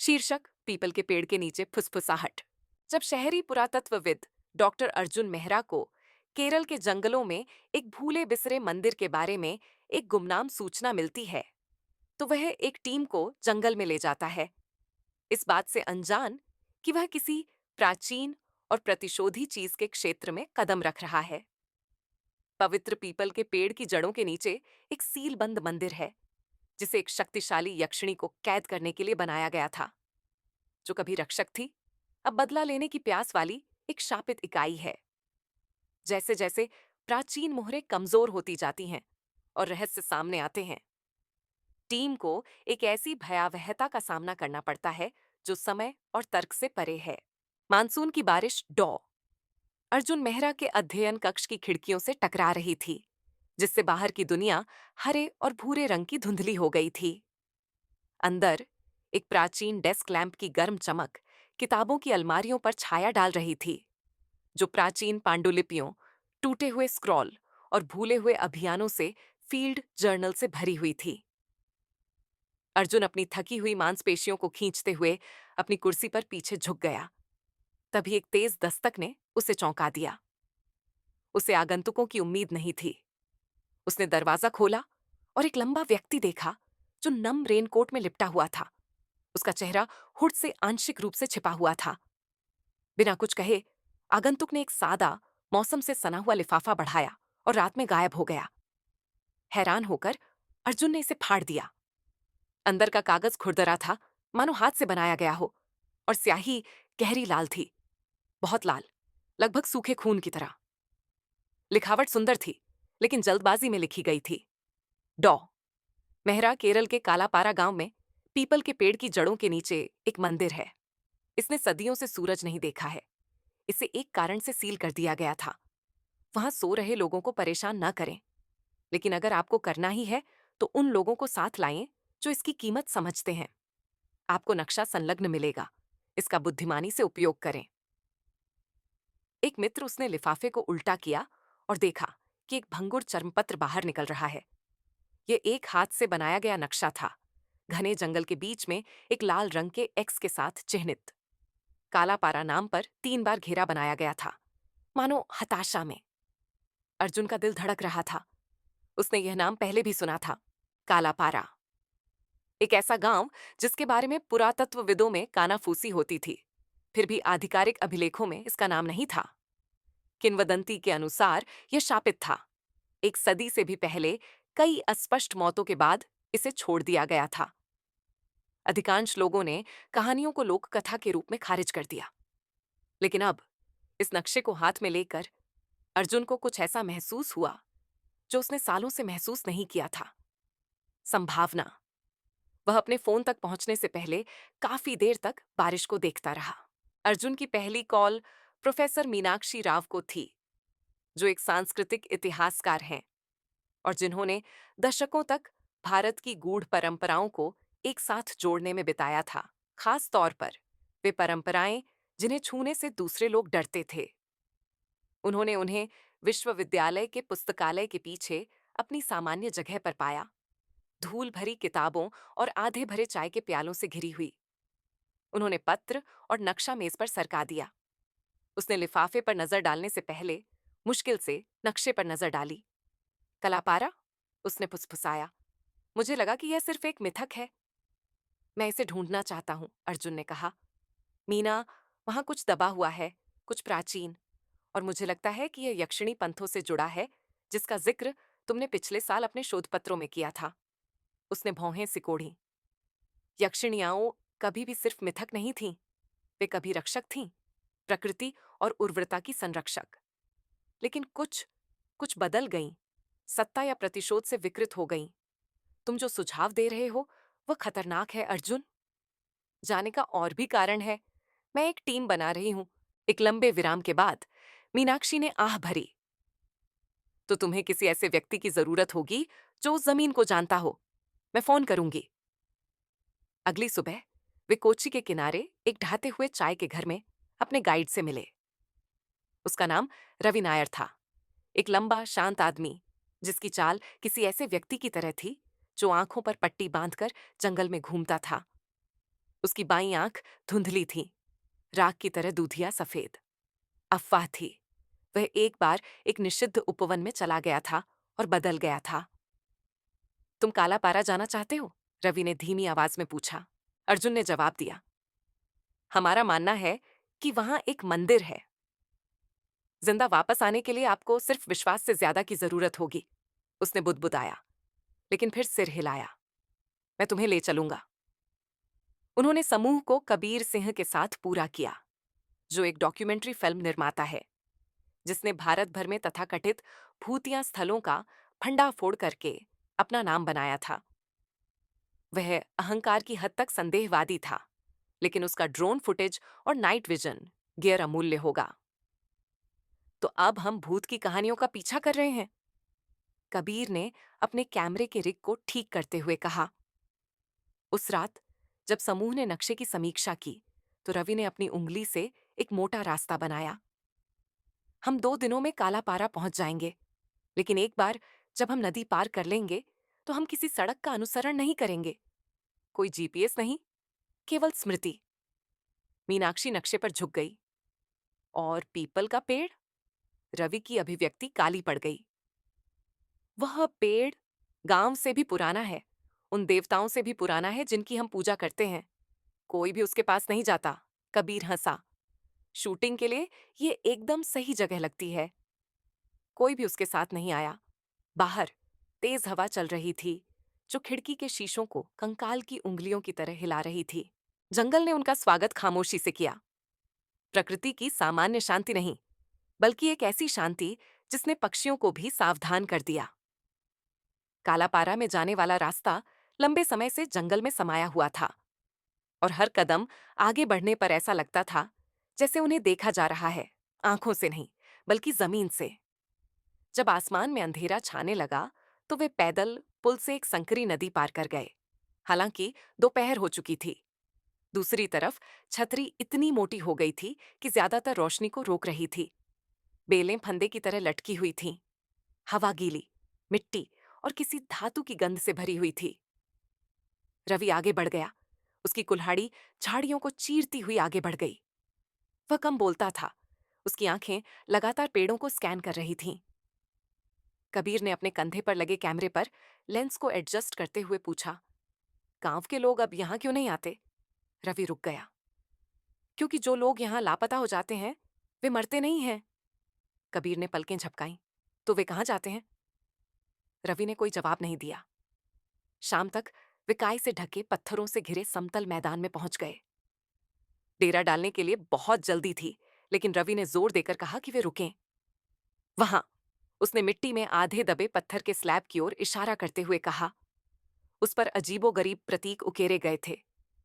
शीर्षक पीपल के पेड़ के नीचे फुसफुसाहट। जब शहरी पुरातत्वविद डॉक्टर अर्जुन मेहरा को केरल के जंगलों में एक भूले बिसरे मंदिर के बारे में एक गुमनाम सूचना मिलती है, तो वह एक टीम को जंगल में ले जाता है, इस बात से अनजान कि वह किसी प्राचीन और प्रतिशोधी चीज के क्षेत्र में कदम रख रहा है। पवित्र पीपल के पेड़ की जड़ों के नीचे एक सीलबंद मंदिर है, जिसे एक शक्तिशाली यक्षिणी को कैद करने के लिए बनाया गया था। जो कभी रक्षक थी, अब बदला लेने की प्यास वाली एक शापित इकाई है। जैसे जैसे प्राचीन मोहरें कमजोर होती जाती हैं और रहस्य सामने आते हैं, टीम को एक ऐसी भयावहता का सामना करना पड़ता है जो समय और तर्क से परे है। मानसून की बारिश डॉ अर्जुन मेहरा के अध्ययन कक्ष की खिड़कियों से टकरा रही थी, जिससे बाहर की दुनिया हरे और भूरे रंग की धुंधली हो गई थी। अंदर एक प्राचीन डेस्क लैंप की गर्म चमक किताबों की अलमारियों पर छाया डाल रही थी, जो प्राचीन पांडुलिपियों, टूटे हुए स्क्रॉल और भूले हुए अभियानों से फील्ड जर्नल से भरी हुई थी। अर्जुन अपनी थकी हुई मांसपेशियों को खींचते हुए अपनी कुर्सी पर पीछे झुक गया। तभी एक तेज दस्तक ने उसे चौंका दिया। उसे आगंतुकों की उम्मीद नहीं थी। उसने दरवाजा खोला और एक लंबा व्यक्ति देखा, जो नम रेनकोट में लिपटा हुआ था। उसका चेहरा हुड से आंशिक रूप से छिपा हुआ था। बिना कुछ कहे आगंतुक ने एक सादा, मौसम से सना हुआ लिफाफा बढ़ाया और रात में गायब हो गया। हैरान होकर अर्जुन ने इसे फाड़ दिया। अंदर का कागज खुरदरा था, मानो हाथ से बनाया गया हो, और स्याही गहरी लाल थी, बहुत लाल, लगभग सूखे खून की तरह। लिखावट सुंदर थी, लेकिन जल्दबाजी में लिखी गई थी। डॉ मेहरा केरल के कालापारा गांव में पीपल के पेड़ की जड़ों के नीचे एक मंदिर है। इसने सदियों से सूरज नहीं देखा है। इसे एक कारण से सील कर दिया गया था। वहां सो रहे लोगों को परेशान न करें, लेकिन अगर आपको करना ही है तो उन लोगों को साथ लाएं जो इसकी कीमत समझते हैं। आपको नक्शा संलग्न मिलेगा, इसका बुद्धिमानी से उपयोग करें। एक मित्र उसने लिफाफे को उल्टा किया और देखा कि एक भंगुर चर्मपत्र बाहर निकल रहा है। यह एक हाथ से बनाया गया नक्शा था, घने जंगल के बीच में एक लाल रंग के एक्स के साथ चिह्नित। कालापारा नाम पर 3 बार घेरा बनाया गया था, मानो हताशा में। अर्जुन का दिल धड़क रहा था। उसने यह नाम पहले भी सुना था, कालापारा। एक ऐसा गांव जिसके बारे में पुरातत्वविदों में कानाफूसी होती थी, फिर भी आधिकारिक अभिलेखों में इसका नाम नहीं था। किंवदंती के अनुसार यह शापित था। एक सदी से भी पहले कई अस्पष्ट मौतों के बाद इसे छोड़ दिया गया था। अधिकांश लोगों ने कहानियों को लोक कथा के रूप में खारिज कर दिया, लेकिन अब इस नक्शे को हाथ में लेकर अर्जुन को कुछ ऐसा महसूस हुआ जो उसने सालों से महसूस नहीं किया था। संभावना। वह अपने फोन तक पहुंचने से पहले काफी देर तक बारिश को देखता रहा। अर्जुन की पहली कॉल प्रोफेसर मीनाक्षी राव को थी, जो एक सांस्कृतिक इतिहासकार हैं और जिन्होंने दशकों तक भारत की गूढ़ परंपराओं को एक साथ जोड़ने में बिताया था। खास तौर पर वे परंपराएं जिन्हें छूने से दूसरे लोग डरते थे। उन्होंने उन्हें विश्वविद्यालय के पुस्तकालय के पीछे अपनी सामान्य जगह पर पाया, धूल भरी किताबों और आधे भरे चाय के प्यालों से घिरी हुई। उन्होंने पत्र और नक्शा मेज पर सरका दिया। उसने लिफाफे पर नजर डालने से पहले मुश्किल से नक्शे पर नजर डाली। कलापारा, उसने फुसफुसाया। मुझे लगा कि यह सिर्फ एक मिथक है। मैं इसे ढूंढना चाहता हूं, अर्जुन ने कहा। मीना, वहां कुछ दबा हुआ है, कुछ प्राचीन, और मुझे लगता है कि यह यक्षिणी पंथों से जुड़ा है, जिसका जिक्र तुमने पिछले साल अपने शोधपत्रों में किया था। उसने भौहें सिकोड़ी। यक्षिणियाओं कभी भी सिर्फ मिथक नहीं थीं, वे कभी रक्षक थीं, प्रकृति और उर्वरता की संरक्षक। लेकिन कुछ कुछ बदल गईं, सत्ता या प्रतिशोध से विकृत हो गईं। तुम जो सुझाव दे रहे हो वह खतरनाक है, अर्जुन। जाने का और भी कारण है। मैं एक टीम बना रही हूं। एक लंबे विराम के बाद मीनाक्षी ने आह भरी। तो तुम्हें किसी ऐसे व्यक्ति की जरूरत होगी जो उस जमीन को जानता हो। मैं फोन करूंगी। अगली सुबह वे कोच्चि के किनारे एक ढहते हुए चाय के घर में अपने गाइड से मिले। उसका नाम रवि नायर था, एक लंबा शांत आदमी जिसकी चाल किसी ऐसे व्यक्ति की तरह थी जो आंखों पर पट्टी बांधकर जंगल में घूमता था। उसकी बाईं आंख धुंधली थी, राख की तरह दूधिया सफेद। अफवाह थी। वह एक बार एक निषिद्ध उपवन में चला गया था और बदल गया था। तुम कालापारा जाना चाहते हो? रवि ने धीमी आवाज में पूछा। अर्जुन ने जवाब दिया। हमारा मानना है कि वहां एक मंदिर है। जिंदा वापस आने के लिए आपको सिर्फ विश्वास से ज्यादा की जरूरत होगी। उसने बुदबुदाया, लेकिन फिर सिर हिलाया। मैं तुम्हें ले चलूंगा। उन्होंने समूह को कबीर सिंह के साथ पूरा किया, जो एक डॉक्यूमेंट्री फिल्म निर्माता है, जिसने भारत भर में तथाकथित भूतिया स्थलों का भंडाफोड़ करके अपना नाम बनाया था। वह अहंकार की हद तक संदेहवादी था, लेकिन उसका ड्रोन फुटेज और नाइट विजन गियर अमूल्य होगा। तो अब हम भूत की कहानियों का पीछा कर रहे हैं, कबीर ने अपने कैमरे के रिग को ठीक करते हुए कहा। उस रात जब समूह ने नक्शे की समीक्षा की, तो रवि ने अपनी उंगली से एक मोटा रास्ता बनाया। हम 2 दिनों में कालापारा पहुंच जाएंगे, लेकिन एक बार जब हम नदी पार कर लेंगे, तो हम किसी सड़क का अनुसरण नहीं करेंगे। कोई जीपीएस नहीं, केवल स्मृति। मीनाक्षी नक्शे पर झुक गई। और पीपल का पेड़? रवि की अभिव्यक्ति काली पड़ गई। वह पेड़ गांव से भी पुराना है, उन देवताओं से भी पुराना है जिनकी हम पूजा करते हैं। कोई भी उसके पास नहीं जाता। कबीर हंसा। शूटिंग के लिए ये एकदम सही जगह लगती है। कोई भी उसके साथ नहीं आया। बाहर तेज हवा चल रही थी, जो खिड़की के शीशों को कंकाल की उंगलियों की तरह हिला रही थी। जंगल ने उनका स्वागत खामोशी से किया। प्रकृति की सामान्य शांति नहीं, बल्कि एक ऐसी शांति जिसने पक्षियों को भी सावधान कर दिया। कालापारा में जाने वाला रास्ता लंबे समय से जंगल में समाया हुआ था, और हर कदम आगे बढ़ने पर ऐसा लगता था जैसे उन्हें देखा जा रहा है, आंखों से नहीं, बल्कि जमीन से। जब आसमान में अंधेरा छाने लगा, तो वे पैदल पुल से एक संकरी नदी पार कर गए। हालांकि दोपहर हो चुकी थी। दूसरी तरफ छतरी इतनी मोटी हो गई थी कि ज्यादातर रोशनी को रोक रही थी। बेलें फंदे की तरह लटकी हुई थीं। हवा गीली, मिट्टी और किसी धातु की गंध से भरी हुई थी। रवि आगे बढ़ गया। उसकी कुल्हाड़ी झाड़ियों को चीरती हुई आगे बढ़ गई। वह कम बोलता था। उसकी आंखें लगातार पेड़ों को स्कैन कर रही थीं। कबीर ने अपने कंधे पर लगे कैमरे पर लेंस को एडजस्ट करते हुए पूछा, गांव के लोग अब यहां क्यों नहीं आते? रवि रुक गया। क्योंकि जो लोग यहां लापता हो जाते हैं, वे मरते नहीं हैं। कबीर ने पलकें झपकाईं। तो वे कहां जाते हैं? रवि ने कोई जवाब नहीं दिया। शाम तक वे काई से ढके पत्थरों से घिरे समतल मैदान में पहुंच गए। डेरा डालने के लिए बहुत जल्दी थी, लेकिन रवि ने जोर देकर कहा कि वे रुकें। वहां उसने मिट्टी में आधे दबे पत्थर के स्लैब की ओर इशारा करते हुए कहा। उस पर अजीबोगरीब प्रतीक उकेरे गए थे।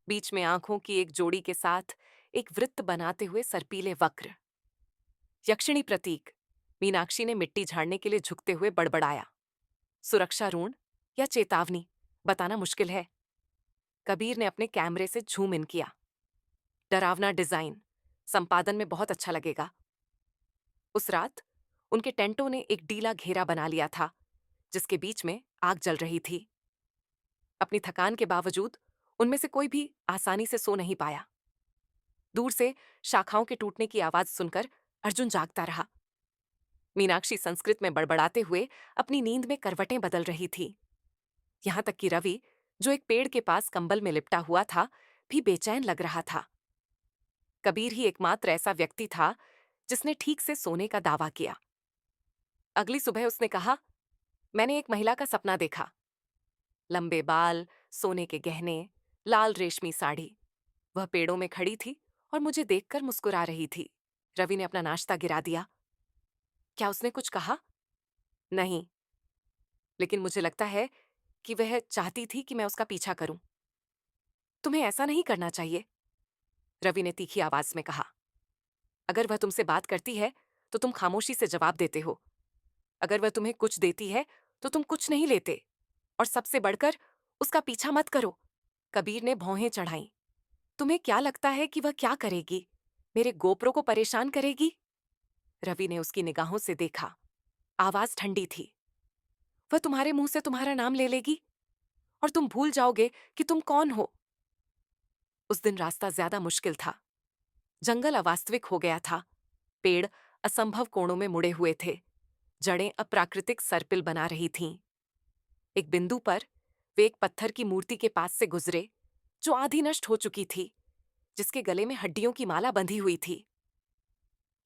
बीच में आंखों की एक जोड़ी के साथ एक वृत्त बनाते हुए सर्पीले वक्र। यक्षिणी प्रतीक। मीनाक्षी ने मिट्टी झाड़ने के लिए झुकते हुए बड़बड़ाया। सुरक्षा ऋण या चेतावनी, बताना मुश्किल है। कबीर ने अपने कैमरे से झूम इन किया। डरावना डिजाइन, संपादन में बहुत अच्छा लगेगा। उस रात उनके टेंटों ने एक डीला घेरा बना लिया था, जिसके बीच में आग जल रही थी। अपनी थकान के बावजूद उनमें से कोई भी आसानी से सो नहीं पाया। दूर से शाखाओं के टूटने की आवाज सुनकर अर्जुन जागता रहा। मीनाक्षी संस्कृत में बड़बड़ाते हुए अपनी नींद में करवटें बदल रही थी। यहां तक कि रवि, जो एक पेड़ के पास कंबल में लिपटा हुआ था, भी बेचैन लग रहा था। कबीर ही एकमात्र ऐसा व्यक्ति था जिसने ठीक से सोने का दावा किया। अगली सुबह उसने कहा, मैंने एक महिला का सपना देखा। लंबे बाल, सोने के गहने, लाल रेशमी साड़ी। वह पेड़ों में खड़ी थी और मुझे देखकर मुस्कुरा रही थी। रवि ने अपना नाश्ता गिरा दिया। क्या उसने कुछ कहा? नहीं, लेकिन मुझे लगता है कि वह चाहती थी कि मैं उसका पीछा करूं। तुम्हें ऐसा नहीं करना चाहिए, रवि ने तीखी आवाज में कहा। अगर वह तुमसे बात करती है, तो तुम खामोशी से जवाब देते हो। अगर वह तुम्हें कुछ देती है, तो तुम कुछ नहीं लेते। और सबसे बढ़कर, उसका पीछा मत करो। कबीर ने भौहें चढ़ाईं। तुम्हें क्या लगता है कि वह क्या करेगी? मेरे गोपरों को परेशान करेगी? रवि ने उसकी निगाहों से देखा। आवाज ठंडी थी। वह तुम्हारे मुंह से तुम्हारा नाम ले लेगी और तुम भूल जाओगे कि तुम कौन हो। उस दिन रास्ता ज्यादा मुश्किल था। जंगल अवास्तविक हो गया था। पेड़ असंभव कोणों में मुड़े हुए थे। जड़ें अप्राकृतिक सर्पिल बना रही थीं। एक बिंदु पर वे एक पत्थर की मूर्ति के पास से गुजरे, जो आधी नष्ट हो चुकी थी, जिसके गले में हड्डियों की माला बंधी हुई थी।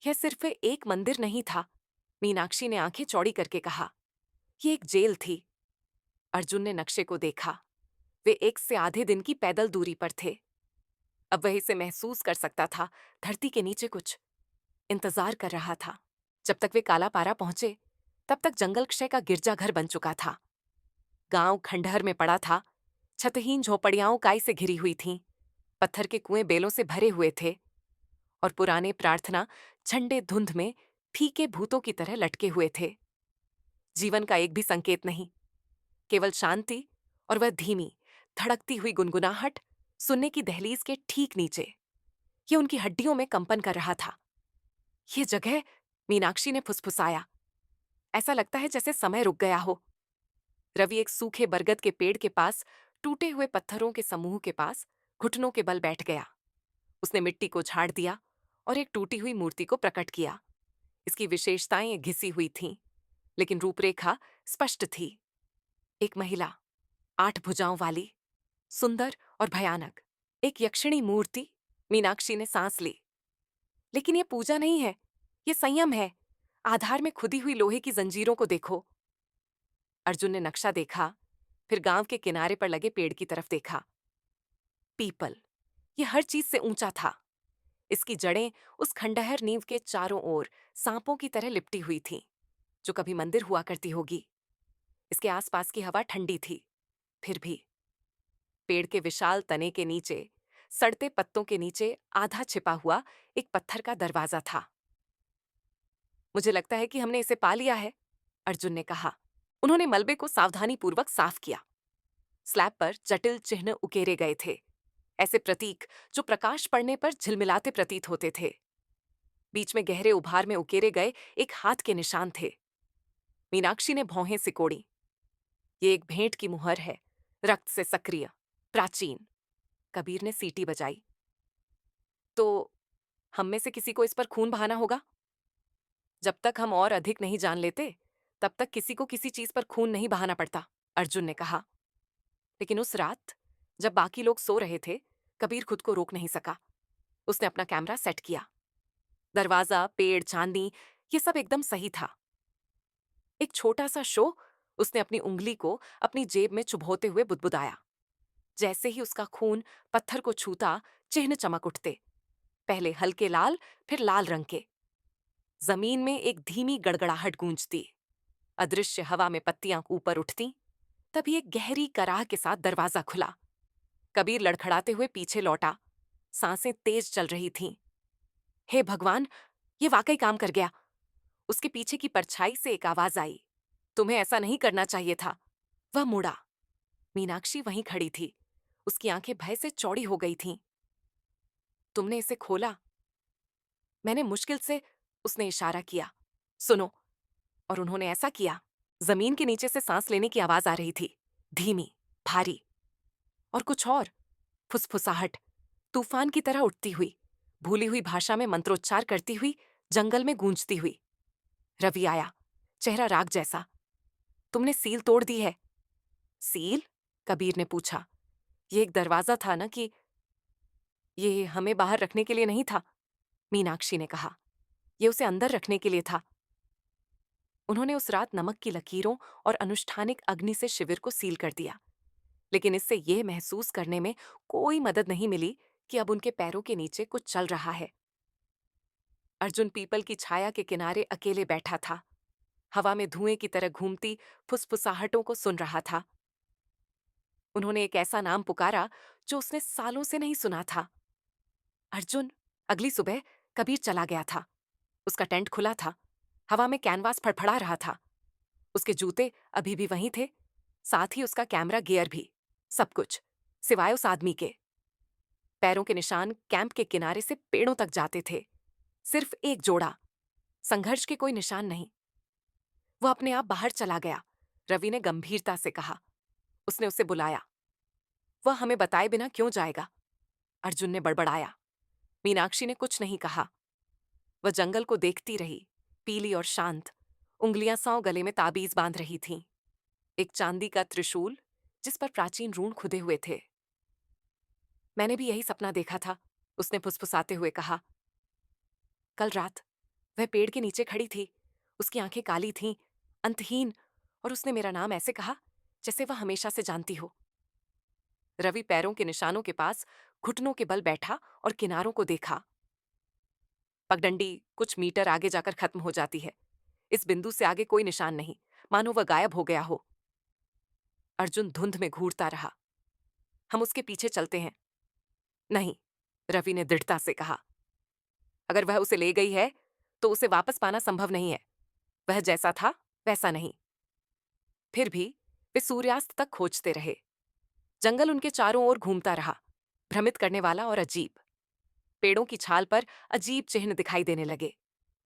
यह सिर्फ एक मंदिर नहीं था, मीनाक्षी ने आंखें चौड़ी करके कहा। यह एक जेल थी। अर्जुन ने नक्शे को देखा। वे एक से आधे दिन की पैदल दूरी पर थे। अब वह इसे महसूस कर सकता था। धरती के नीचे कुछ इंतजार कर रहा था। जब तक वे कालापारा पहुंचे, तब तक जंगल क्षय का गिरजाघर बन चुका था। गांव खंडहर में पड़ा था। छतहीन झोपड़ियां काई से घिरी हुई थीं। पत्थर के कुएं बेलों से भरे हुए थे और पुराने प्रार्थना झंडे धुंध में फीके भूतों की तरह लटके हुए थे। जीवन का एक भी संकेत नहीं, केवल शांति और वह धीमी धड़कती हुई गुनगुनाहट सुनने की दहलीज के ठीक नीचे। ये उनकी हड्डियों में कंपन कर रहा था। ये जगह, मीनाक्षी ने फुसफुसाया, ऐसा लगता है जैसे समय रुक गया हो। रवि एक सूखे बरगद के पेड़ के पास टूटे हुए पत्थरों के समूह के पास घुटनों के बल बैठ गया। उसने मिट्टी को झाड़ दिया और एक टूटी हुई मूर्ति को प्रकट किया। इसकी विशेषताएं घिसी हुई थीं, लेकिन रूपरेखा स्पष्ट थी। एक महिला, 8 भुजाओं वाली, सुंदर और भयानक, एक यक्षिणी मूर्ति। मीनाक्षी ने सांस ली। लेकिन यह पूजा नहीं है, यह संयम है। आधार में खुदी हुई लोहे की जंजीरों को देखो। अर्जुन ने नक्शा देखा, फिर गांव के किनारे पर लगे पेड़ की तरफ देखा। पीपल, यह हर चीज से ऊंचा था। इसकी जड़ें उस खंडहर नींव के चारों ओर सांपों की तरह लिपटी हुई थीं, जो कभी मंदिर हुआ करती होगी। इसके आसपास की हवा ठंडी थी। फिर भी पेड़ के विशाल तने के नीचे, सड़ते पत्तों के नीचे आधा छिपा हुआ एक पत्थर का दरवाजा था। मुझे लगता है कि हमने इसे पा लिया है, अर्जुन ने कहा। उन्होंने मलबे को सावधानीपूर्वक साफ किया। स्लैब पर जटिल चिन्ह उकेरे गए थे, ऐसे प्रतीक जो प्रकाश पड़ने पर झिलमिलाते प्रतीत होते थे। बीच में गहरे उभार में उकेरे गए एक हाथ के निशान थे। मीनाक्षी ने भौहें सिकोड़ी। ये एक भेंट की मुहर है, रक्त से सक्रिय, प्राचीन। कबीर ने सीटी बजाई। तो हम में से किसी को इस पर खून बहाना होगा। जब तक हम और अधिक नहीं जान लेते, तब तक किसी को किसी चीज पर खून नहीं बहाना पड़ता, अर्जुन ने कहा। लेकिन उस रात, जब बाकी लोग सो रहे थे, कबीर खुद को रोक नहीं सका। उसने अपना कैमरा सेट किया। दरवाजा, पेड़, चांदनी, ये सब एकदम सही था। एक छोटा सा शो। उसने अपनी उंगली को अपनी जेब में चुभोते हुए बुदबुदाया। जैसे ही उसका खून पत्थर को छूता, चिन्ह चमक उठते। पहले हल्के लाल, फिर लाल रंग के। जमीन में एक धीमी गड़गड़ाहट गूंजती। अदृश्य हवा में पत्तियां ऊपर उठती। तभी एक गहरी कराह के साथ दरवाजा खुला। कबीर लड़खड़ाते हुए पीछे लौटा। सांसें तेज चल रही थीं। हे भगवान, ये वाकई काम कर गया। उसके पीछे की परछाई से एक आवाज आई। तुम्हें ऐसा नहीं करना चाहिए था। वह मुड़ा। मीनाक्षी वहीं खड़ी थी। उसकी आंखें भय से चौड़ी हो गई थीं। तुमने इसे खोला? मैंने मुश्किल से, उसने इशारा किया। सुनो। और उन्होंने ऐसा किया। जमीन के नीचे से सांस लेने की आवाज आ रही थी, धीमी, भारी। और कुछ और, फुसफुसाहट, तूफान की तरह उठती हुई, भूली हुई भाषा में मंत्रोच्चार करती हुई, जंगल में गूंजती हुई। रवि आया, चेहरा राग जैसा। तुमने सील तोड़ दी है। सील? कबीर ने पूछा। ये एक दरवाजा था ना कि? ये हमें बाहर रखने के लिए नहीं था, मीनाक्षी ने कहा। ये उसे अंदर रखने के लिए था। उन्होंने उस रात नमक की लकीरों और अनुष्ठानिक अग्नि से शिविर को सील कर दिया, लेकिन इससे यह महसूस करने में कोई मदद नहीं मिली कि अब उनके पैरों के नीचे कुछ चल रहा है। अर्जुन पीपल की छाया के किनारे अकेले बैठा था, हवा में धुएं की तरह घूमती फुसफुसाहटों को सुन रहा था। उन्होंने एक ऐसा नाम पुकारा जो उसने सालों से नहीं सुना था। अर्जुन। अगली सुबह कबीर चला गया था। उसका टेंट खुला था। हवा में कैनवास फड़फड़ा रहा था। उसके जूते अभी भी वहीं थे, साथ ही उसका कैमरा गियर भी। सब कुछ, सिवाय उस आदमी के। पैरों के निशान कैंप के किनारे से पेड़ों तक जाते थे। सिर्फ एक जोड़ा। संघर्ष के कोई निशान नहीं। वह अपने आप बाहर चला गया, रवि ने गंभीरता से कहा। उसने उसे बुलाया। वह हमें बताए बिना क्यों जाएगा? अर्जुन ने बड़बड़ाया। मीनाक्षी ने कुछ नहीं कहा। वह जंगल को देखती रही, पीली और शांत, उंगलियां सौ गले में ताबीज बांध रही थीं। एक चांदी का त्रिशूल जिस पर प्राचीन रून खुदे हुए थे। मैंने भी यही सपना देखा था, उसने फुसफुसाते हुए कहा। कल रात वह पेड़ के नीचे खड़ी थी, उसकी आंखें काली थीं, अंतहीन, और उसने मेरा नाम ऐसे कहा जैसे वह हमेशा से जानती हो। रवि पैरों के निशानों के पास घुटनों के बल बैठा और किनारों को देखा। पगडंडी कुछ मीटर आगे जाकर खत्म हो जाती है। इस बिंदु से आगे कोई निशान नहीं, मानो वह गायब हो गया हो। अर्जुन धुंध में घूरता रहा। हम उसके पीछे चलते हैं। नहीं, रवि ने दृढ़ता से कहा। अगर वह उसे ले गई है तो उसे वापस पाना संभव नहीं है। वह जैसा था वैसा नहीं। फिर भी वे सूर्यास्त तक खोजते रहे। जंगल उनके चारों ओर घूमता रहा, भ्रमित करने वाला और अजीब। पेड़ों की छाल पर अजीब चिन्ह दिखाई देने लगे,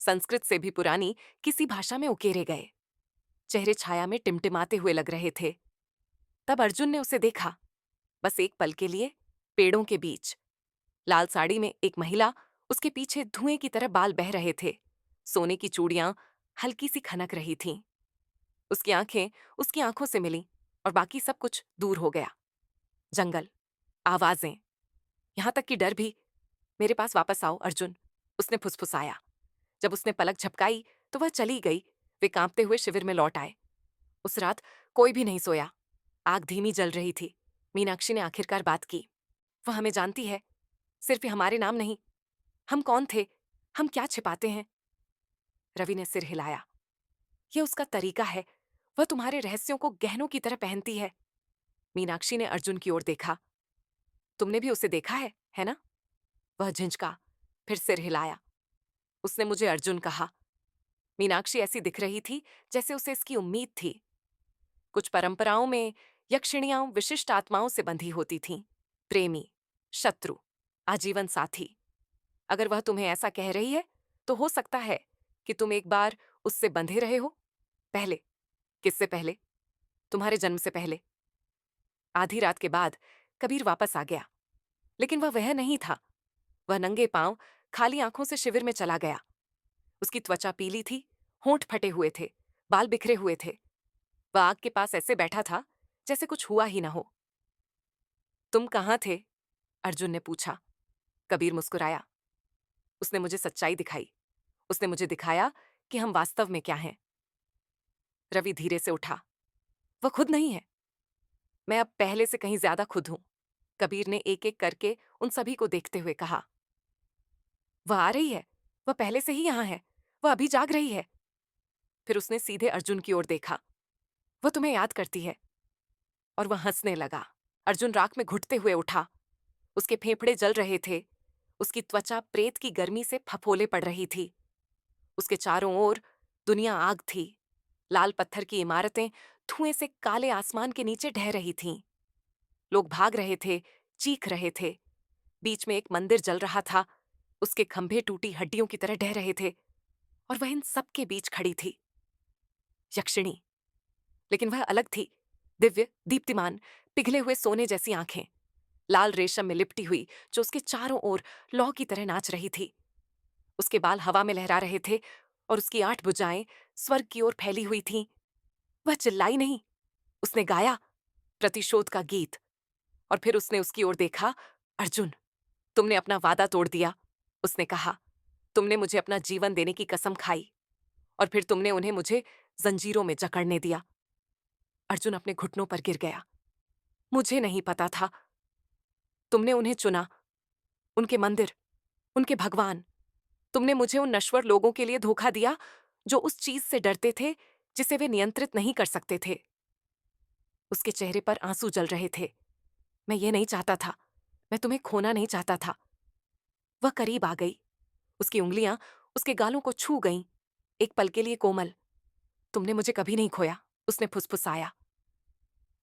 संस्कृत से भी पुरानी किसी भाषा में उकेरे गए। चेहरे छाया में टिमटिमाते हुए लग रहे थे। तब अर्जुन ने उसे देखा, बस एक पल के लिए, पेड़ों के बीच। लाल साड़ी में एक महिला, उसके पीछे धुएं की तरह बाल बह रहे थे। सोने की चूड़ियां हल्की सी खनक रही थीं। उसकी आंखें उसकी आंखों से मिलीं और बाकी सब कुछ दूर हो गया। जंगल, आवाजें, यहां तक कि डर भी। मेरे पास वापस आओ अर्जुन, उसने फुसफुसाया। जब उसने पलक झपकाई तो वह चली गई। वे कांपते हुए शिविर में लौट आए। उस रात कोई भी नहीं सोया। आग धीमी जल रही थी। मीनाक्षी ने आखिरकार बात की। वह हमें जानती है, सिर्फ हमारे नाम नहीं। हम कौन थे, हम क्या छिपाते हैं। रवि ने सिर हिलाया। यह उसका तरीका है, वह तुम्हारे रहस्यों को गहनों की तरह पहनती है। मीनाक्षी ने अर्जुन की ओर देखा। तुमने भी उसे देखा है ना? वह झिंझका, फिर सिर हिलाया। उसने मुझे अर्जुन कहा। मीनाक्षी ऐसी दिख रही थी जैसे उसे इसकी उम्मीद थी। कुछ परंपराओं में यक्षिणियां विशिष्ट आत्माओं से बंधी होती थीं, प्रेमी, शत्रु, आजीवन साथी। अगर वह तुम्हें ऐसा कह रही है तो हो सकता है कि तुम एक बार उससे बंधे रहे हो। पहले, किससे पहले? तुम्हारे जन्म से पहले। आधी रात के बाद कबीर वापस आ गया, लेकिन वह नहीं था। वह नंगे पांव, खाली आंखों से शिविर में चला गया। उसकी त्वचा पीली थी, होंठ फटे हुए थे, बाल बिखरे हुए थे। वह आग के पास ऐसे बैठा था जैसे कुछ हुआ ही ना हो। तुम कहाँ थे? अर्जुन ने पूछा। कबीर मुस्कुराया। उसने मुझे सच्चाई दिखाई। उसने मुझे दिखाया कि हम वास्तव में क्या हैं। रवि धीरे से उठा। वह खुद नहीं है। मैं अब पहले से कहीं ज्यादा खुद हूं। कबीर ने एक एक करके उन सभी को देखते हुए कहा। वह आ रही है, वह पहले से ही यहां है, वह अभी जाग रही है। फिर उसने सीधे अर्जुन की ओर देखा। वह तुम्हें याद करती है। और वह हंसने लगा। अर्जुन राख में घुटते हुए उठा। उसके फेफड़े जल रहे थे। उसकी त्वचा प्रेत की गर्मी से फफोले पड़ रही थी। उसके चारों ओर दुनिया आग थी। लाल पत्थर की इमारतें धुएं से काले आसमान के नीचे ढह रही थीं। लोग भाग रहे थे, चीख रहे थे। बीच में एक मंदिर जल रहा था। उसके खंभे टूटी हड्डियों की तरह ढह रहे थे। और वह इन सब के बीच खड़ी थी, यक्षिणी। लेकिन वह अलग थी, दिव्य, दीप्तिमान, पिघले हुए सोने जैसी आंखें, लाल रेशम में लिपटी हुई, जो उसके चारों ओर लौ की तरह नाच रही थी। उसके बाल हवा में लहरा रहे थे और उसकी 8 भुजाएं स्वर्ग की ओर फैली हुई थीं। वह चिल्लाई नहीं, उसने गाया प्रतिशोध का गीत। और फिर उसने उसकी ओर देखा। अर्जुन, तुमने अपना वादा तोड़ दिया, उसने कहा। तुमने मुझे अपना जीवन देने की कसम खाई और फिर तुमने उन्हें मुझे जंजीरों में जकड़ने दिया। अर्जुन अपने घुटनों पर गिर गया। मुझे नहीं पता था। तुमने उन्हें चुना, उनके मंदिर, उनके भगवान। तुमने मुझे उन नश्वर लोगों के लिए धोखा दिया जो उस चीज से डरते थे जिसे वे नियंत्रित नहीं कर सकते थे। उसके चेहरे पर आंसू जल रहे थे। मैं ये नहीं चाहता था, मैं तुम्हें खोना नहीं चाहता था। वह करीब आ गई। उसकी उंगलियां उसके गालों को छू गईं, एक पल के लिए कोमल। तुमने मुझे कभी नहीं खोया, उसने फुसफुसाया।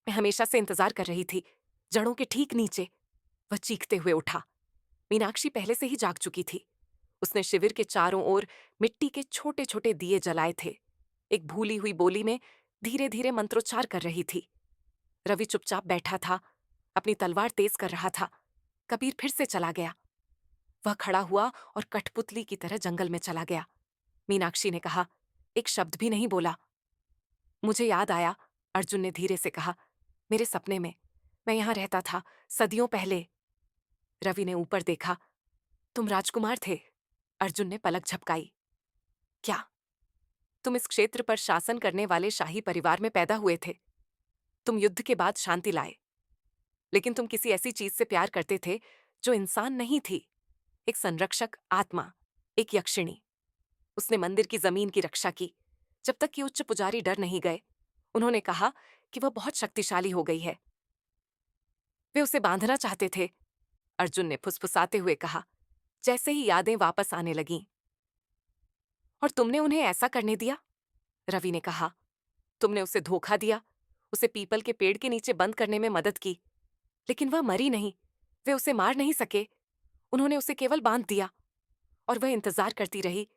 मैं हमेशा से इंतजार कर रही थी, जड़ों के ठीक नीचे। वह चीखते हुए उठा। मीनाक्षी पहले से ही जाग चुकी थी। उसने शिविर के चारों ओर मिट्टी के छोटे छोटे दिए जलाए थे। एक भूली हुई बोली में धीरे धीरे मंत्रोच्चार कर रही थी। रवि चुपचाप बैठा था, अपनी तलवार तेज कर रहा था। कबीर फिर से चला गया। वह खड़ा हुआ और कठपुतली की तरह जंगल में चला गया। मीनाक्षी ने कहा, एक शब्द भी नहीं बोला। मुझे याद आया, अर्जुन ने धीरे से कहा, मेरे सपने में मैं यहां रहता था, सदियों पहले। रवि ने ऊपर देखा। तुम राजकुमार थे। अर्जुन ने पलक झपकाई। क्या? तुम इस क्षेत्र पर शासन करने वाले शाही परिवार में पैदा हुए थे। तुम युद्ध के बाद शांति लाए, लेकिन तुम किसी ऐसी चीज से प्यार करते थे जो इंसान नहीं थी। एक संरक्षक आत्मा, एक यक्षिणी। उसने मंदिर की जमीन की रक्षा की, जब तक कि उच्च पुजारी डर नहीं गए। उन्होंने कहा कि वह बहुत शक्तिशाली हो गई है। वे उसे बांधना चाहते थे। अर्जुन ने फुसफुसाते हुए कहा, जैसे ही यादें वापस आने लगीं। और तुमने उन्हें ऐसा करने दिया? रवि ने कहा, तुमने उसे धोखा दिया, उसे पीपल के पेड़ के नीचे बंद करने में मदद की। लेकिन वह मरी नहीं। वे उसे मार नहीं सके। उन्होंने उसे केवल बांध दिया, और वह इंतजार करती रही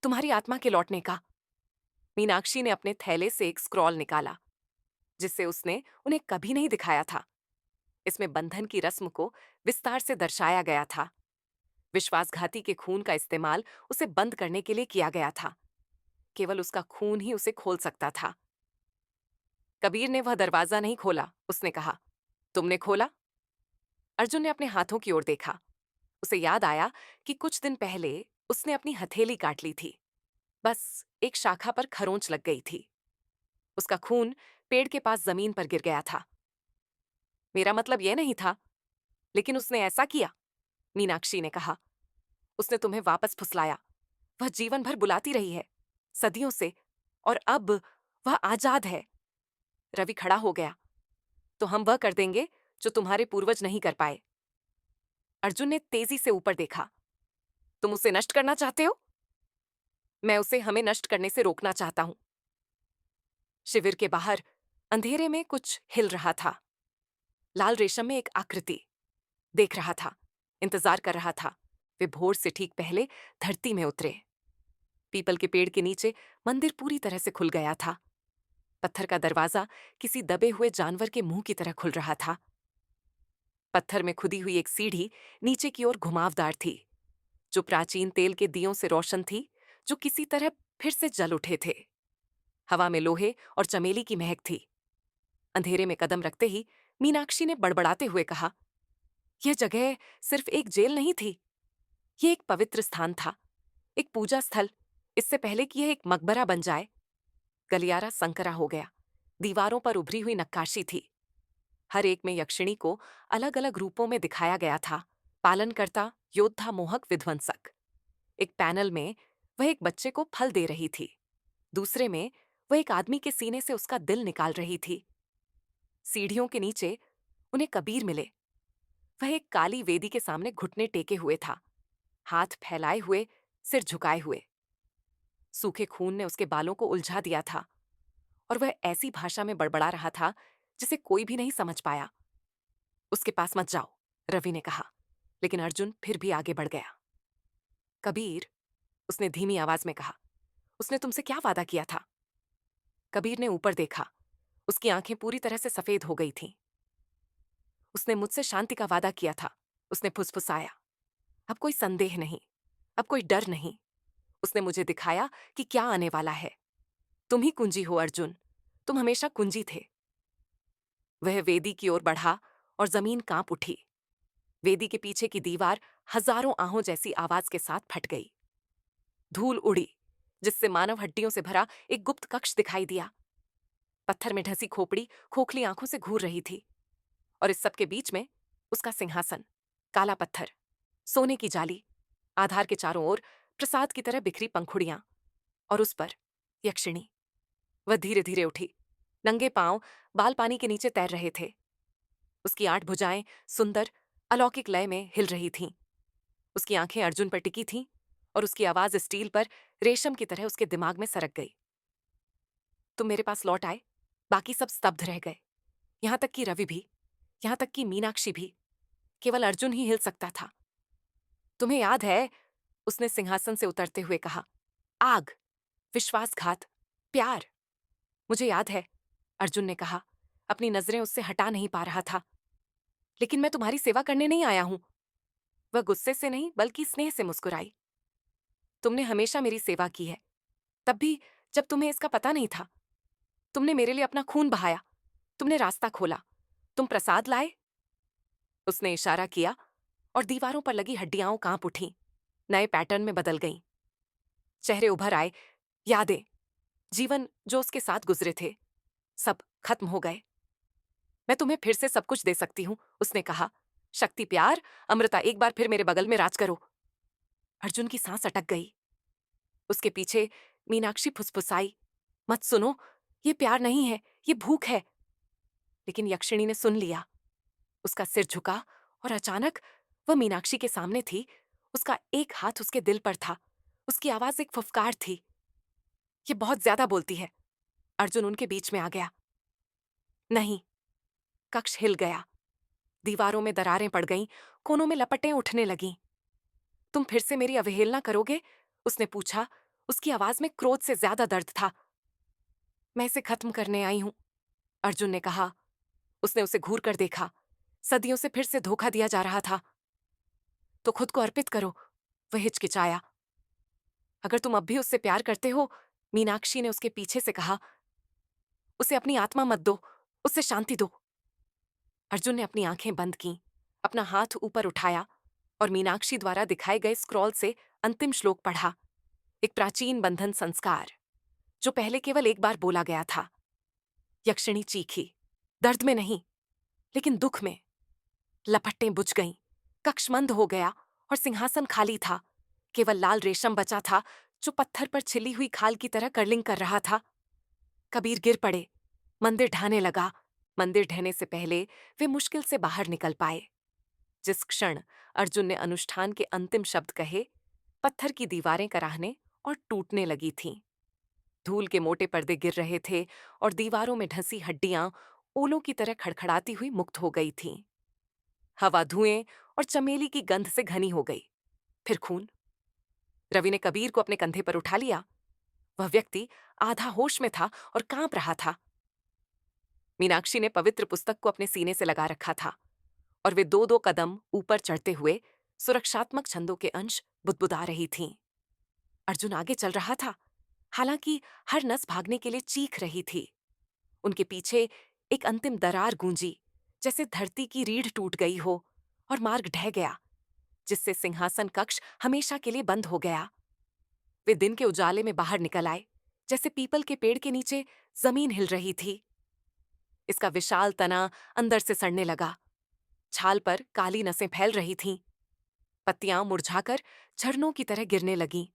तुम्हारी आत्मा के लौटने का। मीनाक्षी ने अपने थैले से एक स्क्रॉल निकाला, जिसे उसने उन्हें कभी नहीं दिखाया था। इसमें बंधन की रस्म को विस्तार से दर्शाया गया था। विश्वासघाती के खून का इस्तेमाल उसे बंद करने के लिए किया गया था। केवल उसका खून ही उसे खोल सकता था। कबीर ने वह दरवाजा नहीं खोला, उसने कहा। तुमने खोला? अर्जुन ने अपने हाथों की ओर देखा। उसे याद आया कि कुछ दिन पहले उसने अपनी हथेली काट ली थी। बस एक शाखा पर खरोंच लग गई थी। उसका खून पेड़ के पास जमीन पर गिर गया था। मेरा मतलब यह नहीं था, लेकिन उसने ऐसा किया, मीनाक्षी ने कहा। उसने तुम्हें वापस फुसलाया। वह जीवन भर बुलाती रही है, सदियों से, और अब वह आजाद है। रवि खड़ा हो गया। तो हम वह कर देंगे जो तुम्हारे पूर्वज नहीं कर पाए। अर्जुन ने तेजी से ऊपर देखा। तुम उसे नष्ट करना चाहते हो? मैं उसे हमें नष्ट करने से रोकना चाहता हूं। शिविर के बाहर अंधेरे में कुछ हिल रहा था। लाल रेशम में एक आकृति। देख रहा था, इंतजार कर रहा था। वे भोर से ठीक पहले धरती में उतरे। पीपल के पेड़ के नीचे मंदिर पूरी तरह से खुल गया था। पत्थर का दरवाजा किसी दबे हुए जानवर के मुंह की तरह खुल रहा था। पत्थर में खुदी हुई एक सीढ़ी नीचे की ओर घुमावदार थी, जो प्राचीन तेल के दियों से रोशन थी, जो किसी तरह फिर से जल उठे थे। हवा में लोहे और चमेली की महक थी। अंधेरे में कदम रखते ही मीनाक्षी ने बड़बड़ाते हुए कहा, यह जगह सिर्फ एक जेल नहीं थी। यह एक पवित्र स्थान था, एक पूजा स्थल, इससे पहले कि यह एक मकबरा बन जाए। गलियारा संकरा हो गया। दीवारों पर उभरी हुई नक्काशी थी। हर एक में यक्षिणी को अलग अलग रूपों में दिखाया गया था। पालनकर्ता, योद्धा, मोहक, विध्वंसक। एक पैनल में वह एक बच्चे को फल दे रही थी। दूसरे में वह एक आदमी के सीने से उसका दिल निकाल रही थी। सीढ़ियों के नीचे उन्हें कबीर मिले। वह एक काली वेदी के सामने घुटने टेके हुए था, हाथ फैलाए हुए, सिर झुकाए हुए। सूखे खून ने उसके बालों को उलझा दिया था, और वह ऐसी भाषा में बड़बड़ा रहा था जिसे कोई भी नहीं समझ पाया। उसके पास मत जाओ, रवि ने कहा, लेकिन अर्जुन फिर भी आगे बढ़ गया। कबीर, उसने धीमी आवाज में कहा, उसने तुमसे क्या वादा किया था? कबीर ने ऊपर देखा। उसकी आंखें पूरी तरह से सफेद हो गई थीं। उसने मुझसे शांति का वादा किया था, उसने फुसफुसाया। अब कोई संदेह नहीं, अब कोई डर नहीं। उसने मुझे दिखाया कि क्या आने वाला है। तुम ही कुंजी हो अर्जुन, तुम हमेशा कुंजी थे। वह वेदी की ओर बढ़ा और जमीन कांप उठी। वेदी के पीछे की दीवार हजारों आहों जैसी आवाज के साथ फट गई। धूल उड़ी, जिससे मानव हड्डियों से भरा एक गुप्त कक्ष दिखाई दिया। पत्थर में ढसी खोपड़ी खोखली आंखों से घूर रही थी, और इस सब के बीच में उसका सिंहासन, काला पत्थर, सोने की जाली, आधार के चारों ओर प्रसाद की तरह बिखरी पंखुड़ियां, और उस पर यक्षिणी। वह धीरे धीरे उठी। नंगे पांव बाल पानी के नीचे तैर रहे थे। उसकी 8 भुजाएं सुंदर अलौकिक लय में हिल रही थीं। उसकी आंखें अर्जुन पर टिकी थीं, और उसकी आवाज स्टील पर रेशम की तरह उसके दिमाग में सरक गई। तुम मेरे पास लौट आए, बाकी सब स्तब्ध रह गए। यहां तक कि रवि भी, यहां तक कि मीनाक्षी भी। केवल अर्जुन ही हिल सकता था। तुम्हें याद है, उसने सिंहासन से उतरते हुए कहा, आग, विश्वासघात, प्यार। मुझे याद है, अर्जुन ने कहा, अपनी नजरें उससे हटा नहीं पा रहा था। लेकिन मैं तुम्हारी सेवा करने नहीं आया हूं। वह गुस्से से नहीं बल्कि स्नेह से मुस्कुराई। तुमने हमेशा मेरी सेवा की है, तब भी जब तुम्हें इसका पता नहीं था। तुमने मेरे लिए अपना खून बहाया, तुमने रास्ता खोला, तुम प्रसाद लाए। उसने इशारा किया और दीवारों पर लगी हड्डियां कांप उठीं, नए पैटर्न में बदल गईं। चेहरे उभर आए, यादें, जीवन जो उसके साथ गुजरे थे, सब खत्म हो गए। मैं तुम्हें फिर से सब कुछ दे सकती हूँ, उसने कहा। शक्ति, प्यार, अमृता, एक बार फिर मेरे बगल में राज करो। अर्जुन की सांस अटक गई। उसके पीछे मीनाक्षी फुसफुसाई, मत सुनो, ये प्यार नहीं है, ये भूख है। लेकिन यक्षिणी ने सुन लिया। उसका सिर झुका और अचानक वह मीनाक्षी के सामने थी। उसका एक हाथ उसके दिल पर था। उसकी आवाज एक फुफकार थी। ये बहुत ज्यादा बोलती है। अर्जुन उनके बीच में आ गया। नहीं। कक्ष हिल गया। दीवारों में दरारें पड़ गईं, कोनों में लपटें उठने लगीं। तुम फिर से मेरी अवहेलना करोगे? उसने पूछा। उसकी आवाज में क्रोध से ज्यादा दर्द था। मैं इसे खत्म करने आई हूं, अर्जुन ने कहा। उसने उसे घूर कर देखा। सदियों से फिर से धोखा दिया जा रहा था। तो खुद को अर्पित करो, वह हिचकिचाया। अगर तुम अब भी उससे प्यार करते हो, मीनाक्षी ने उसके पीछे से कहा, उसे अपनी आत्मा मत दो, उससे शांति दो। अर्जुन ने अपनी आंखें बंद कीं, अपना हाथ ऊपर उठाया और मीनाक्षी द्वारा दिखाए गए स्क्रॉल से अंतिम श्लोक पढ़ा। एक प्राचीन बंधन संस्कार, जो पहले केवल एक बार बोला गया था। यक्षिणी चीखी, दर्द में नहीं, लेकिन दुख में। लपटें बुझ गईं, कक्ष मंद हो गया और सिंहासन खाली था। केवल लाल रेशम बचा था, जो पत्थर पर छिली हुई खाल की तरह कर्लिंग कर रहा था। कबीर गिर पड़े। मंदिर ढहने लगा। मंदिर ढहने से पहले वे मुश्किल से बाहर निकल पाए। जिस क्षण अर्जुन ने अनुष्ठान के अंतिम शब्द कहे, पत्थर की दीवारें कराहने और टूटने लगी थीं। धूल के मोटे पर्दे गिर रहे थे और दीवारों में ढंसी हड्डियां ओलों की तरह खड़खड़ाती हुई मुक्त हो गई थीं। हवा धुएं और चमेली की गंध से घनी हो गई। फिर खून। रवि ने कबीर को अपने कंधे पर उठा लिया। वह व्यक्ति आधा होश में था और कांप रहा था। मीनाक्षी ने पवित्र पुस्तक को अपने सीने से लगा रखा था और वे दो दो कदम ऊपर चढ़ते हुए सुरक्षात्मक छंदों के अंश बुदबुदा रही थीं। अर्जुन आगे चल रहा था, हालांकि हर नस भागने के लिए चीख रही थी। उनके पीछे एक अंतिम दरार गूंजी, जैसे धरती की रीढ़ टूट गई हो और मार्ग ढह गया, जिससे सिंहासन कक्ष हमेशा के लिए बंद हो गया। वे दिन के उजाले में बाहर निकल आए, जैसे पीपल के पेड़ के नीचे जमीन हिल रही थी। इसका विशाल तना अंदर से सड़ने लगा। छाल पर काली नसें फैल रही थीं। पत्तियां मुरझाकर झरनों की तरह गिरने लगीं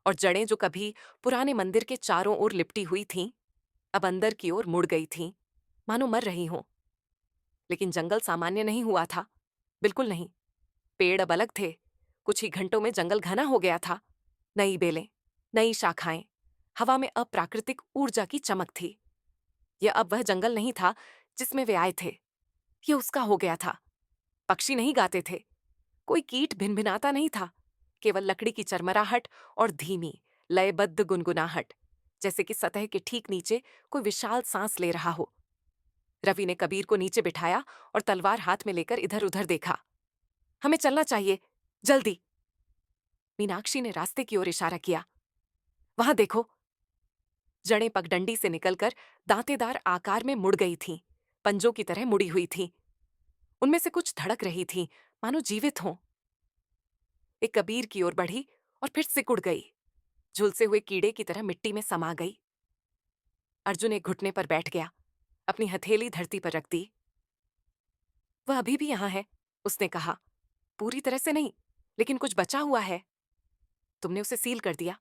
और जड़ें जो कभी पुराने मंदिर के चारों ओर लिपटी हुई थीं, अब अंदर की ओर मुड़ गई थीं, मानो मर रही हों। लेकिन जंगल सामान्य नहीं हुआ था, बिल्कुल नहीं। पेड़ अब अलग थे। कुछ ही घंटों में जंगल घना हो गया था। नई बेलें, नई शाखाएं, हवा में अप्राकृतिक ऊर्जा की चमक थी। यह अब वह जंगल नहीं था जिसमें वे आए थे। यह उसका हो गया था। पक्षी नहीं गाते थे, कोई कीट भिनभिनाता नहीं था। केवल लकड़ी की चरमराहट और धीमी लयबद्ध गुनगुनाहट, जैसे कि सतह के ठीक नीचे कोई विशाल सांस ले रहा हो। रवि ने कबीर को नीचे बिठाया और तलवार हाथ में लेकर इधर उधर देखा। हमें चलना चाहिए, जल्दी। मीनाक्षी ने रास्ते की ओर इशारा किया। वहां देखो। जड़ें पगडंडी से निकलकर दांतेदार आकार में मुड़ गई थीं, पंजों की तरह मुड़ी हुई थीं। उनमें से कुछ धड़क रही थीं, मानो जीवित हों। एक कबीर की ओर बढ़ी और फिर सिकुड़ गई, झुलसे हुए कीड़े की तरह मिट्टी में समा गई। अर्जुन एक घुटने पर बैठ गया, अपनी हथेली धरती पर रख दी। वह अभी भी यहां है, उसने कहा। पूरी तरह से नहीं, लेकिन कुछ बचा हुआ है। तुमने उसे सील कर दिया,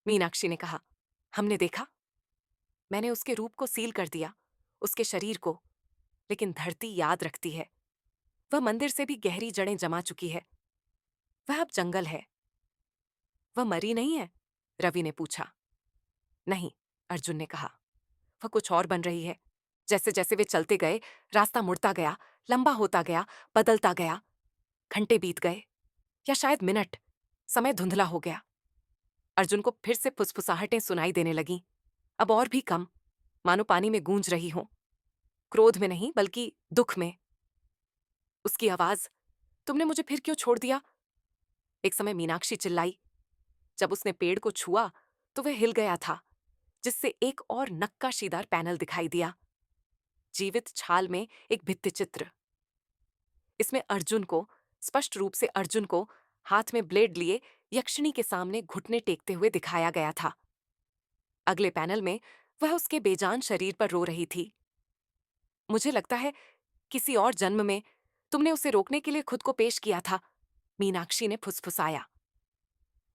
मीनाक्षी ने कहा। हमने देखा। मैंने उसके रूप को सील कर दिया, उसके शरीर को। लेकिन धरती याद रखती है। वह मंदिर से भी गहरी जड़ें जमा चुकी है। वह अब जंगल है। वह मरी नहीं है? रवि ने पूछा। नहीं, अर्जुन ने कहा। वह कुछ और बन रही है। जैसे जैसे वे चलते गए, रास्ता मुड़ता गया, लंबा होता गया, बदलता गया। घंटे बीत गए, या शायद मिनट। समय धुंधला हो गया। अर्जुन को फिर से फुसफुसाहटें सुनाई देने लगीं, अब और भी कम, मानो पानी में गूंज रही हों। क्रोध में नहीं, बल्कि दुख में। उसकी आवाज, तुमने मुझे फिर क्यों छोड़ दिया? एक समय मीनाक्षी चिल्लाई। जब उसने पेड़ को छुआ तो वह हिल गया था, जिससे एक और नक्काशीदार पैनल दिखाई दिया। जीवित छाल में एक भित्ति चित्र। इसमें अर्जुन को, स्पष्ट रूप से अर्जुन को, हाथ में ब्लेड लिए यक्षिणी के सामने घुटने टेकते हुए दिखाया गया था। अगले पैनल में वह उसके बेजान शरीर पर रो रही थी। मुझे लगता है किसी और जन्म में तुमने उसे रोकने के लिए खुद को पेश किया था, मीनाक्षी ने फुसफुसाया।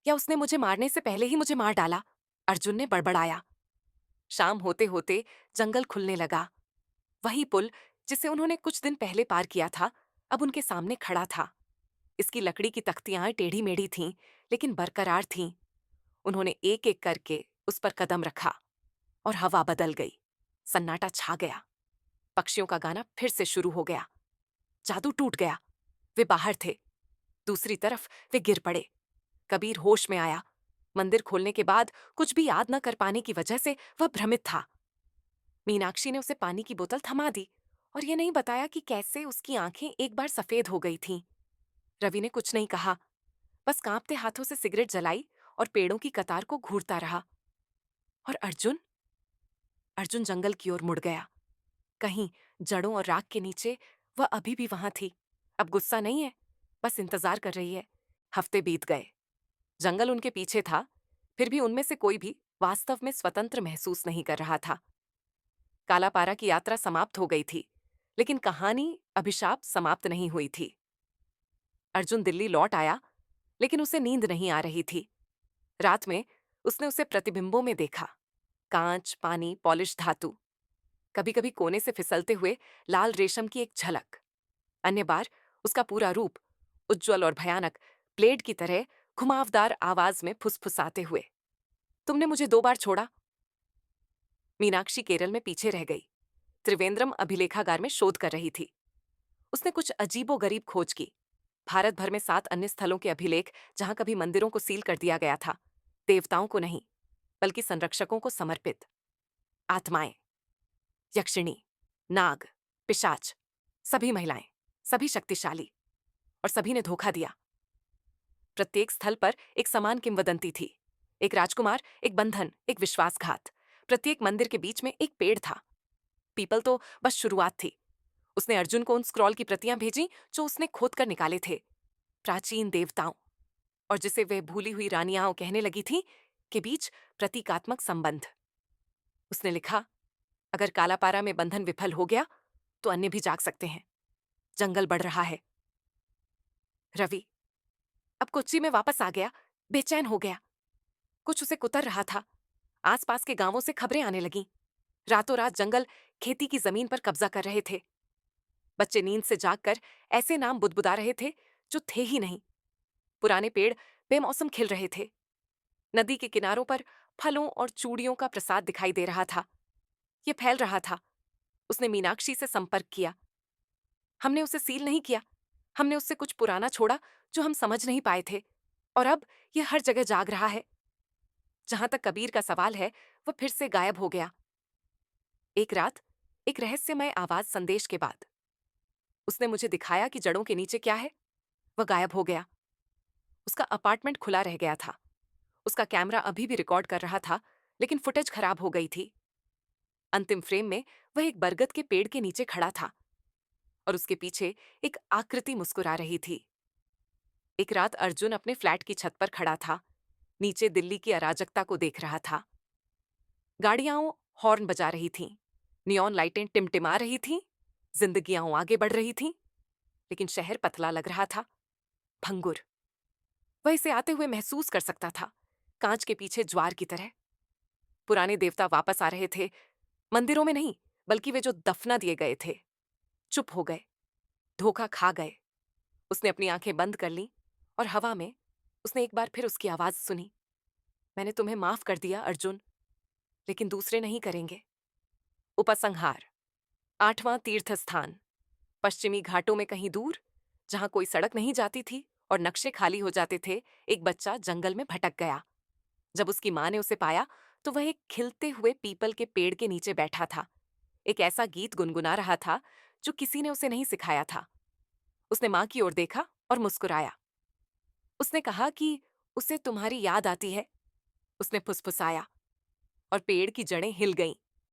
या उसने मुझे मारने से पहले ही मुझे मार डाला, अर्जुन ने बड़बड़ाया। शाम होते होते जंगल खुलने लगा। वही पुल जिसे उन्होंने कुछ दिन पहले पार किया था, अब उनके सामने खड़ा था। इसकी लकड़ी की तख्तियां टेढ़ी मेढ़ी थीं, लेकिन बरकरार थीं। उन्होंने एक एक करके उस पर कदम रखा और हवा बदल गई। सन्नाटा छा गया। पक्षियों का गाना फिर से शुरू हो गया। जादू टूट गया। वे बाहर थे। दूसरी तरफ वे गिर पड़े। कबीर होश में आया। मंदिर खोलने के बाद कुछ भी याद न कर पाने की वजह से वह भ्रमित था। मीनाक्षी ने उसे पानी की बोतल थमा दी और यह नहीं बताया कि कैसे उसकी आंखें एक बार सफेद हो गई थीं। रवि ने कुछ नहीं कहा, बस कांपते हाथों से सिगरेट जलाई और पेड़ों की कतार को घूरता रहा। और अर्जुन? अर्जुन जंगल की ओर मुड़ गया। कहीं जड़ों और राख के नीचे वह अभी भी वहां थी। अब गुस्सा नहीं है, बस इंतजार कर रही है। हफ्ते बीत गए। जंगल उनके पीछे था, फिर भी उनमें से कोई भी वास्तव में स्वतंत्र महसूस नहीं कर रहा था। कालापारा की यात्रा समाप्त हो गई थी, लेकिन कहानी, अभिशाप समाप्त नहीं हुई थी। अर्जुन दिल्ली लौट आया, लेकिन उसे नींद नहीं आ रही थी। रात में उसने उसे प्रतिबिंबों में देखा। कांच, पानी, पॉलिश धातु। कभी कभी कोने से फिसलते हुए लाल रेशम की एक झलक। अन्य बार उसका पूरा रूप, उज्ज्वल और भयानक, ब्लेड की तरह घुमावदार आवाज में फुसफुसाते हुए। तुमने मुझे 2 बार छोड़ा। मीनाक्षी केरल में पीछे रह गई। त्रिवेंद्रम अभिलेखागार में शोध कर रही थी। उसने कुछ अजीबोगरीब खोज की। भारत भर में 7 अन्य स्थलों के अभिलेख जहां कभी मंदिरों को सील कर दिया गया था। देवताओं को नहीं, बल्कि संरक्षकों को समर्पित। आत्माएं, यक्षिणी, नाग, पिशाच, सभी महिलाएं, सभी शक्तिशाली, और सभी ने धोखा दिया। प्रत्येक स्थल पर एक समान किंवदंती थी। एक राजकुमार, एक बंधन, एक विश्वासघात। प्रत्येक मंदिर के बीच में एक पेड़ था। पीपल तो बस शुरुआत थी। उसने अर्जुन को उन स्क्रॉल की प्रतियां भेजी जो उसने खोद कर निकाले थे। प्राचीन देवताओं, और जिसे वह भूली हुई रानियां कहने लगी थी, के बीच प्रतीकात्मक संबंध। उसने लिखा, अगर कालापारा में बंधन विफल हो गया तो अन्य भी जाग सकते हैं। जंगल बढ़ रहा है। रवि अब कोच्चि में वापस आ गया। बेचैन हो गया। कुछ उसे कुतर रहा था। आसपास के गांवों से खबरें आने लगीं। रातों रात जंगल खेती की जमीन पर कब्जा कर रहे थे। बच्चे नींद से जागकर ऐसे नाम बुदबुदा रहे थे जो थे ही नहीं। पुराने पेड़ बेमौसम खिल रहे थे। नदी के किनारों पर फलों और चूड़ियों का प्रसाद दिखाई दे रहा था। ये फैल रहा था। उसने मीनाक्षी से संपर्क किया। हमने उसे सील नहीं किया। हमने उससे कुछ पुराना छोड़ा जो हम समझ नहीं पाए थे, और अब यह हर जगह जाग रहा है। जहां तक कबीर का सवाल है, वह फिर से गायब हो गया। एक रात एक रहस्यमय आवाज संदेश के बाद उसने मुझे दिखाया कि जड़ों के नीचे क्या है। वह गायब हो गया। उसका अपार्टमेंट खुला रह गया था। उसका कैमरा अभी भी रिकॉर्ड कर रहा था, लेकिन फुटेज खराब हो गई थी। अंतिम फ्रेम में वह एक बरगद के पेड़ के नीचे खड़ा था, और उसके पीछे एक आकृति मुस्कुरा रही थी। एक रात अर्जुन अपने फ्लैट की छत पर खड़ा था, नीचे दिल्ली की अराजकता को देख रहा था। गाड़ियां हॉर्न बजा रही थीं, नियॉन लाइटें टिमटिमा रही थीं, जिंदगियां आगे बढ़ रही थीं, लेकिन शहर पतला लग रहा था, भंगुर। वह इसे आते हुए महसूस कर सकता था, कांच के पीछे ज्वार की तरह। पुराने देवता वापस आ रहे थे, मंदिरों में नहीं, बल्कि वे जो दफना दिए गए थे। चुप हो गए, धोखा खा गए। उसने अपनी आंखें बंद कर लीं, और हवा में उसने एक बार फिर उसकी आवाज सुनी। मैंने तुम्हें माफ कर दिया अर्जुन, लेकिन दूसरे नहीं करेंगे। उपसंहार। 8वां तीर्थ स्थान। पश्चिमी घाटों में कहीं दूर, जहां कोई सड़क नहीं जाती थी और नक्शे खाली हो जाते थे, एक बच्चा जंगल में भटक गया। जब उसकी मां ने उसे पाया तो वह एक खिलते हुए पीपल के पेड़ के नीचे बैठा था। एक ऐसा गीत गुनगुना रहा था जो किसी ने उसे नहीं सिखाया था। उसने मां की ओर देखा और मुस्कुराया। उसने कहा कि उसे तुम्हारी याद आती है। उसने फुसफुसाया और पेड़ की जड़ें हिल गईं।